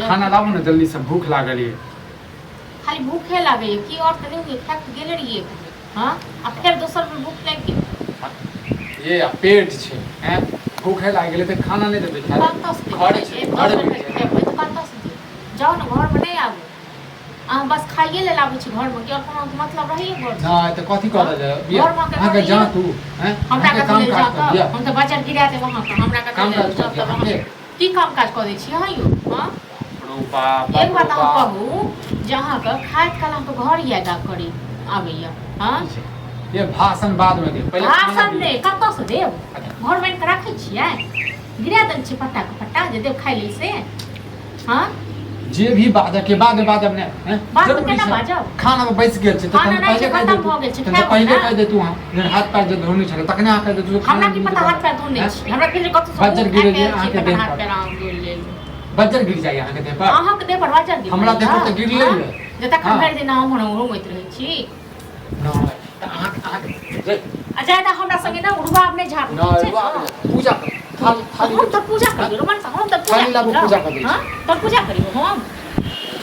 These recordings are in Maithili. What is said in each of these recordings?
खाना लाओ ना जल्दी से, भूख लागल है। खाली भूखे लागे की और त नहीं खाक गेले रहिए हां आ फिर दोसर पे भूख लाग गेल ये पेट छे हैं, भूखे लाग गेले त खाना नहीं देबे खाए। घर छे घर तो बात से जाओ ना घर में नहीं आबू आ बस खाइए ले लाबे छी घर में की और कोनो मतलब रहिए घर ना त कथि कर दे बिया हां के जा तू हैं, हमरा के काम काज कर दिया हम त बाजार गिरा दे वहां का हमरा का काम काज कर वहां दिया की काम काज कर दै छी हां यो हां बाप एक बात हम कहूं जहां का खाइत काल हम तो घर याद करी आबैया हां ये भाषण बाद में दे, पहले भाषण दे कत से देव घर में के रखै छियै गिरा दन छी पट्टा के पट्टा जे देव खाइ ले से हां जे भी बाजा के बाद अपने हैं बात केना बाजब खाना में बैस गेल छै त पहले कह दे तू पहले कह दे तू हां हाथ पैर जे धोनी छले तखने आ कह दे तू हमरा की पता हाथ पैर धोने छी हमरा फिर कत से बजर गिरे जे आके दे हाथ पैर आम गेल ले बजर गिर जाय आके दे पर अहाँ के दे पर बजर गिर हमरा दे पर त गिर ले जे तक भर दिन हम रोमैत रहै छी ना त आ ज्यादा हमरा संगे ना रुबाब नहीं झाड़ ना पूजा कर थाली हम तो पूजा करियो रोमन सा हम तो थाली लागू पूजा कर हां तो पूजा करियो हम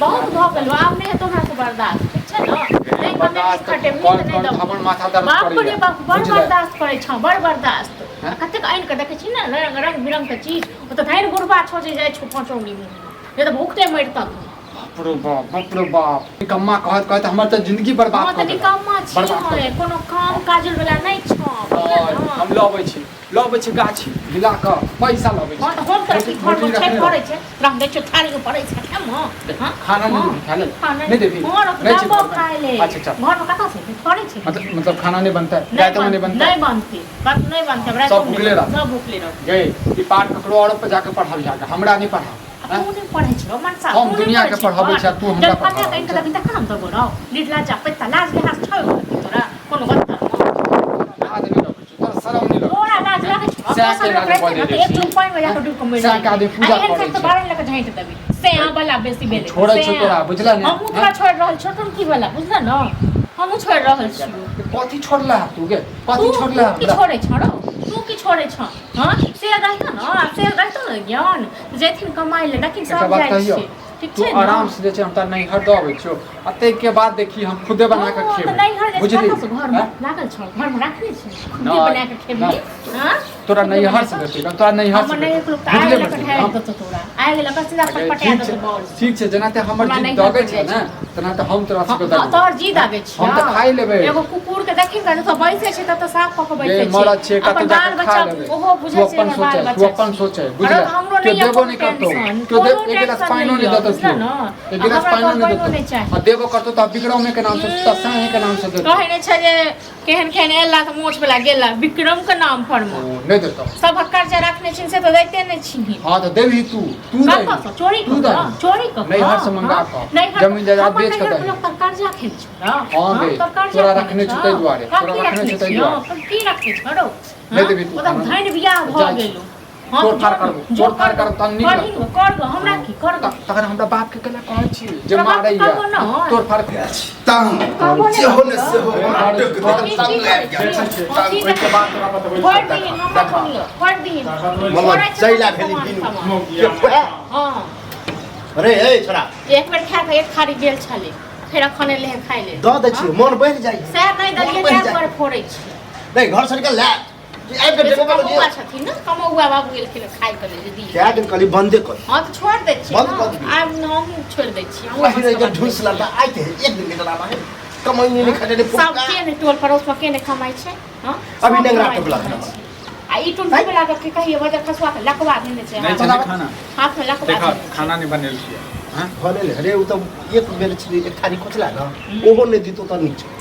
बहुत भ गेल आब नहीं तो हमरा से बर्दाश्त ठीक छै ना नहीं बर्दाश्त कटे नहीं दब हमर माथा दर्द बाप रे बाप बड़ बर्दाश्त करे छ बड़ बर्दाश्त कतेक आइन के देखे छी ना रंग बिरंग के चीज ओ तो धाइन गुरबा छोजे जाय छ पांचौनी में ये तो भूखते मरता बाप रे बाप निकम्मा कहत हमर त जिंदगी बर्बाद कर दे निकम्मा छी कोनो काम काजल वाला नहीं छ हम लबै छी गाछी मिला क पैसा लबै छी हां त हम त घर में छै पड़े छै रंग दे छ थाली के पड़े छै हम हां खाना नहीं खा ले नहीं देबी नहीं छी खाए ले अच्छा घर में कथा से पड़े छै मतलब खाना नहीं बनता है रात में नहीं बनता नहीं बनती बात नहीं बनता रात सब भूखले रह सब भूखले रह गए ई पाठ ककरो और पे जाके पढ़ाल जाके हमरा नहीं पढ़ा तू नहीं पढ़े छ मन सा हम दुनिया के पढ़ाबै छ तू हमरा पढ़ा कहीं के लबिन त काम तो बड़ो लीडला जा पे तलाश के हाथ छ तोरा कोनो बात आदमी रखै छ तोरा शरम नहीं लगे तोरा लाज लागे छ से के लागे पड़े दे एक रुपया में जाके डूब कमे से के आदमी पूजा करे तो बारन लगे झाइट देबी से आ वाला बेसी बेले छोड़ै छ तोरा बुझला ने हम तोरा छोड़ रहल छ तुम की वाला बुझला न हम छोड़ रहल छी कथि छोड़ला तू के कथि छोड़ला की छोड़े छड़ो तू की छोड़े छ हां से रहता न से रहता न ज्ञान जेथिन कमाई ले लेकिन सब जाय छै ठीक तू छै आराम से जे छै हम त नहीं हर दबै छियो अते के बाद देखी हम खुदे बना के खेब बुझली घर में लागल छ घर में रखले छै खुदे बना के खेबी हां तोरा नहीं हर से देती तोरा नहीं हर से हम नहीं एक लोग आए लग के है तो तोरा आए गेल का सीधा पटपटिया तो बोल ठीक छै जना ते हमर जी दगे छै ना तना त हम तोरा से दगे तोर जी दगे छै हम त खाइ लेबै एगो कुकुर के देखि के तो बैसे छै त साफ क के बैसे छै मरद छै कत बाल बच्चा ओहो बुझै छै बाल बच्चा तू अपन सोचे बुझला के देबो नहीं करतो तो दे एक गिलास पानी नहीं देतो एक गिलास पानी नहीं देतो आ देबो करतो त विक्रम के नाम से त साहे के नाम से देतो कहै नै छै जे केहन केहन एला त मोछ वाला गेला विक्रम के नाम पर में नहीं देतो सब कर्जा रखने छिन से तो देते नहीं छी हां तो देबी तू दे चोरी कर चोरी कर नहीं हर से मंगा का जमीन जायदाद बेच के दे लोग कर्जा खेल छ हां दे तोरा रखने छ तै दुआरे तोरा रखने छ तै दुआरे की रखने छड़ो नहीं देबी तू एकदम धैन बियाह भ गेलो चोर फार कर तन नहीं कर दो हमरा की कर दो तखन हमरा बाप के केला कहै छी जे मारै या तोर फार तांग जे हो न से हो नाटक के तांग लाग गेल तांग ओइ के बाद तोरा बतबै पढ़ दी हमरा सुनियो पढ़ दी मम्मा चैला भेली बिनु हां अरे ए छोरा एक बेर खा के एक थारी गेल छले फेर अखने ले खाइ ले द द छी मन बढ़ जाई सैर नहीं दलिए क्या पर फोड़ै छी नहीं घर से निकल ला आइ के देखो बोलो कमौआ छथिन न कमौआ बाबू गेल खेले खाइ के ले दी क्या दिन कली बंदे कर हां तो छोड़ दे छी बंद कर दी आब हम छोड़ दे छी हम फिर एक ढूंस लगा आइ के एक दिन के जना है कमाई नहीं खाते ने सब के ने टोल पड़ोस में के ने कमाई छै हां अभी नेंगरा टोला आ ई टोल पे लगा के कहिए वजह खसवा के लकवा देने छै नहीं चले खाना हाथ में लकवा देखा खाना नहीं बनेल छियै हां भले ले अरे उ तो एक बेर छी एक थारी खोचला न ओहो ने दितो त नीचे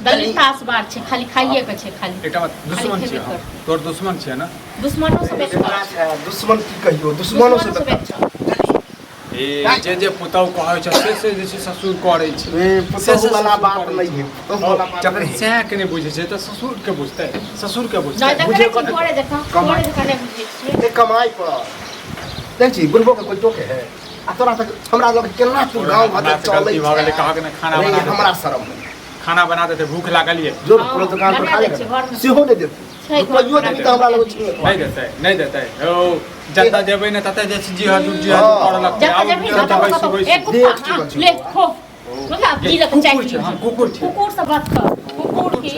दलितास बात छै खाली खाइए के छै खाली एकटा बात दुश्मन छै तोर दुश्मन छै ना दुश्मनों से बेकार दुश्मन की कहियो दुश्मनों से बेकार ए जे पुतौ कहै छै से जे छै ससुर करै छै ए पुतौ वाला बात नहीं है पुतौ वाला बात जब से के नहीं बुझै छै त ससुर के बुझतै ससुर के बुझतै नहीं बुझे को थोड़े देखा थोड़े देखा नहीं बुझे छी ए कमाई पर देख छी बुढ़बो के कोई टोके है आ तोरा तक हमरा लोग केना तू गांव घर चलै भ गेलै कहा के खाना बना हमरा शरम खाना बना देते भूख लागल ये जोर पूरा दुकान पर खा ले सेहो नहीं देते छै रुपैयो देबी त हमरा लग छीन नहीं देता है ओ जता जेबै न तते जे जी हजूर कर लगते जब जब एक कुत्ता ले खो मतलब पी लग चाहिए कुकुर से बात कर कुकुर की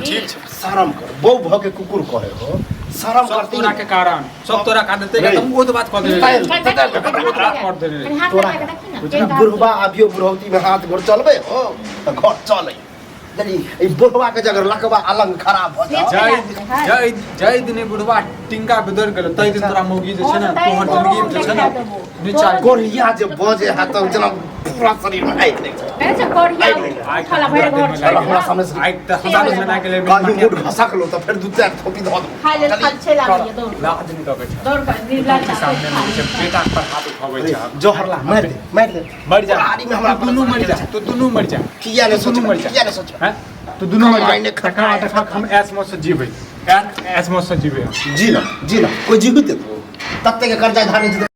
ठीक छै शरम कर बौ भ के कुकुर कहे हो शरम सब करती तोरा के कारण सब तोरा का देते तुम वो तो बात कर दे तोरा बुढ़वा अभियो बुढ़ौती में हाथ गोड़ चलबे हो त घर चले यदि ई बुढ़वा के जगह लकवा अलंग खराब भ जाए जय दिन बुढ़वा टिंका बेदर गेल तै दिन तोरा मौगी जे छै न तोहर जिंदगी जे छै न निचार गोरिया जे बजे हाथ जना पूरा शरीर में आइक नहीं अरे से कोरिया खाला भरे घर चल हमरा सामने से आइ त हमरा बना के ले गाली मुड़ घसक लो तो फिर दू चार थोपी ध दो खाइ ले खाल छे लागे दो लाख दिन कबे छै दौड़ कर नीला सामने में जे बेटा पर हाथ उठाबै छै जोहरला मार दे मर जा गाड़ी में हमरा दुनू मर जा तू दुनू मर जा किया ने सोच मर जा किया ने सोच हैं तू दुनू मर कमाई ने जा तका हम ऐस मौत से जीबै ऐस मौत से जीबै जी ना कोई जीवित है तब तक कर्जा धारने